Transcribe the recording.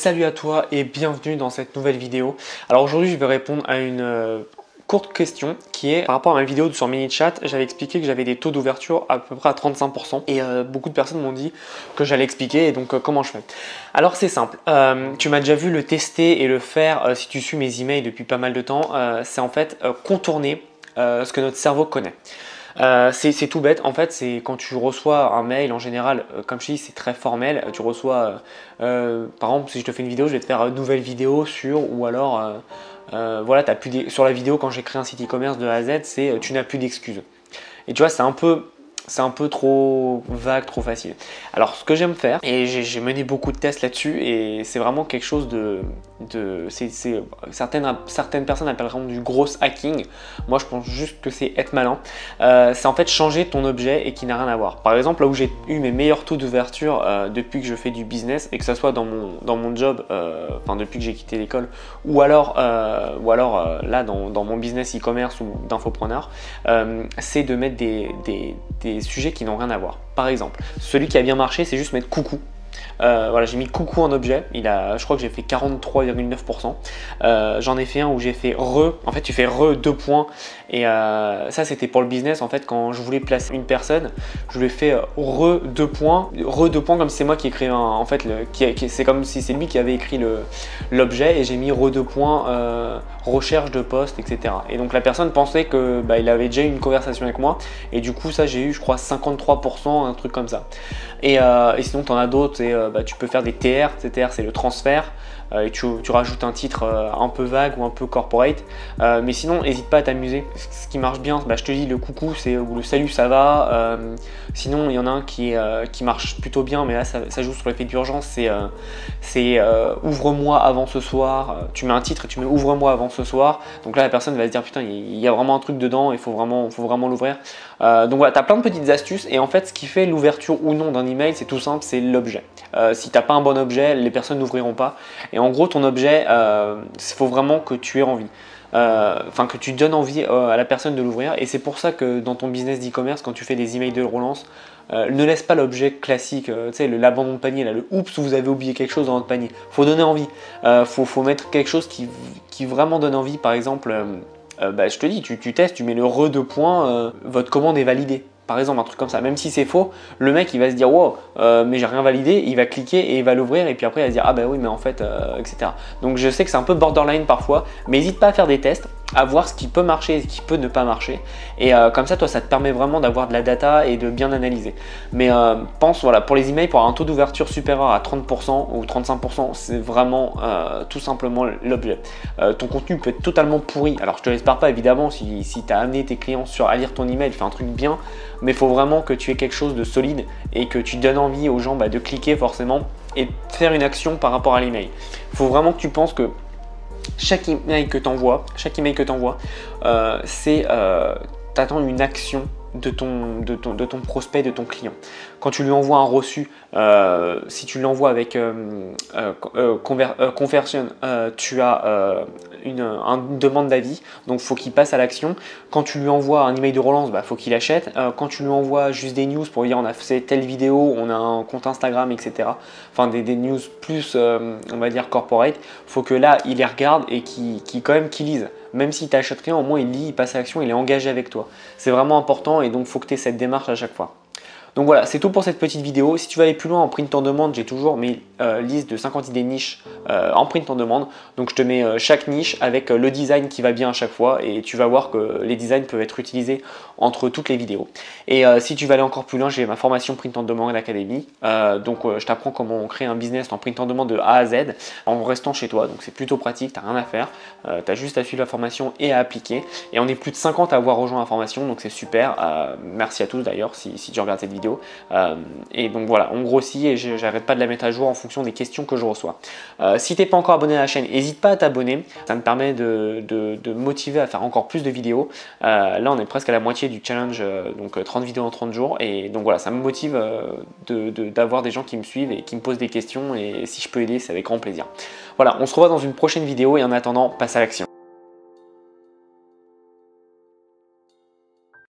salut à toi et bienvenue dans cette nouvelle vidéo. Alors aujourd'hui je vais répondre à une courte question qui est par rapport à ma vidéo sur ManyChat. J'avais expliqué que j'avais des taux d'ouverture à peu près à 35% et beaucoup de personnes m'ont dit que j'allais expliquer et donc comment je fais. Alors c'est simple, tu m'as déjà vu le tester et le faire si tu suis mes emails depuis pas mal de temps. C'est en fait contourner ce que notre cerveau connaît. C'est tout bête, en fait c'est quand tu reçois un mail en général, comme je dis c'est très formel, tu reçois par exemple si je te fais une vidéo je vais te faire une nouvelle vidéo sur ou alors voilà sur la vidéo quand j'ai créé un site e-commerce de A à Z c'est tu n'as plus d'excuses et tu vois c'est un peu trop vague, trop facile. Alors ce que j'aime faire, et j'ai mené beaucoup de tests là-dessus, et c'est vraiment quelque chose certaines personnes appelleront du gros hacking. Moi je pense juste que c'est être malin. C'est en fait changer ton objet et qui n'a rien à voir. Par exemple là où j'ai eu mes meilleurs taux d'ouverture depuis que je fais du business, et que ce soit dans mon job, enfin depuis que j'ai quitté l'école, ou alors là dans mon business e-commerce ou d'infopreneur, c'est de mettre des sujets qui n'ont rien à voir. Par exemple, celui qui a bien marché, c'est juste mettre coucou. Voilà, j'ai mis coucou en objet, je crois que j'ai fait 43,9%. J'en ai fait un où j'ai fait re, en fait tu fais re 2 points et ça c'était pour le business. En fait quand je voulais placer une personne, je lui ai fait re 2 points comme si c'est moi qui ai créé en fait c'est comme si c'est lui qui avait écrit l'objet et j'ai mis re 2 points recherche de poste, etc. Et donc la personne pensait que il avait déjà eu une conversation avec moi et du coup ça j'ai eu je crois 53%, un truc comme ça. Et sinon tu en as d'autres, tu peux faire des TR, TR c'est le transfert, et tu rajoutes un titre un peu vague ou un peu corporate, mais sinon n'hésite pas à t'amuser. Ce qui marche bien, je te dis le coucou c'est ou le salut ça va. Sinon il y en a un qui marche plutôt bien, mais là ça joue sur l'effet d'urgence, c'est ouvre-moi avant ce soir. Tu mets un titre et tu mets ouvre-moi avant ce soir, donc là la personne va se dire putain il y a vraiment un truc dedans, il faut vraiment l'ouvrir. Donc voilà, tu as plein de petites astuces, et en fait ce qui fait l'ouverture ou non d'un email c'est tout simple, c'est l'objet. Si tu n'as pas un bon objet, les personnes n'ouvriront pas. Et en gros ton objet, il faut vraiment que tu aies envie. Que tu donnes envie à la personne de l'ouvrir, et c'est pour ça que dans ton business d'e-commerce, quand tu fais des emails de relance, ne laisse pas l'objet classique, tu sais, l'abandon de panier, là, le oups, vous avez oublié quelque chose dans votre panier. Faut donner envie, faut mettre quelque chose qui vraiment donne envie. Par exemple, je te dis, tu testes, tu mets le re 2 points, votre commande est validée. Par exemple, un truc comme ça, même si c'est faux, le mec il va se dire wow, mais j'ai rien validé, il va cliquer et il va l'ouvrir, et puis après il va se dire ah bah oui mais en fait etc. Donc je sais que c'est un peu borderline parfois, mais n'hésite pas à faire des tests, à voir ce qui peut marcher et ce qui peut ne pas marcher, et comme ça toi ça te permet vraiment d'avoir de la data et de bien analyser. Mais pense, voilà, pour les emails, pour avoir un taux d'ouverture supérieur à 30% ou 35%, c'est vraiment tout simplement l'objet. Ton contenu peut être totalement pourri, alors je te l'espère pas évidemment. Si tu as amené tes clients à lire ton email, fais un truc bien, mais il faut vraiment que tu aies quelque chose de solide et que tu donnes envie aux gens de cliquer forcément et de faire une action par rapport à l'email. Il faut vraiment que tu penses que chaque email que tu envoies, t'attends une action de ton prospect, de ton client. Quand tu lui envoies un reçu, si tu l'envoies avec conversion, tu as une demande d'avis, donc il faut qu'il passe à l'action. Quand tu lui envoies un email de relance, faut qu'il achète. Quand tu lui envoies juste des news pour dire on a fait telle vidéo, on a un compte Instagram, etc. Enfin des news plus on va dire corporate, faut que là il les regarde et qu'il lise. Même si tu n'achètes rien, au moins il lit, il passe à l'action, il est engagé avec toi. C'est vraiment important, et donc il faut que tu aies cette démarche à chaque fois. Donc voilà, c'est tout pour cette petite vidéo. Si tu veux aller plus loin en print en demande, j'ai toujours mes listes de 50 idées niches en print en demande. Donc je te mets chaque niche avec le design qui va bien à chaque fois, et tu vas voir que les designs peuvent être utilisés entre toutes les vidéos. Et si tu veux aller encore plus loin, j'ai ma formation print en demande académie. Je t'apprends comment on crée un business en print en demande de A à Z en restant chez toi. Donc c'est plutôt pratique, tu n'as rien à faire. Tu as juste à suivre la formation et à appliquer. Et on est plus de 50 à avoir rejoint la formation, donc c'est super. Merci à tous d'ailleurs si tu regardes cette vidéo. Et donc voilà, on grossit et j'arrête pas de la mettre à jour en fonction des questions que je reçois. Si tu n'es pas encore abonné à la chaîne, n'hésite pas à t'abonner, ça me permet de me motiver à faire encore plus de vidéos. Là on est presque à la moitié du challenge, donc 30 vidéos en 30 jours, et donc voilà, ça me motive d'avoir des gens qui me suivent et qui me posent des questions, et si je peux aider c'est avec grand plaisir. Voilà, on se revoit dans une prochaine vidéo, et en attendant, passe à l'action.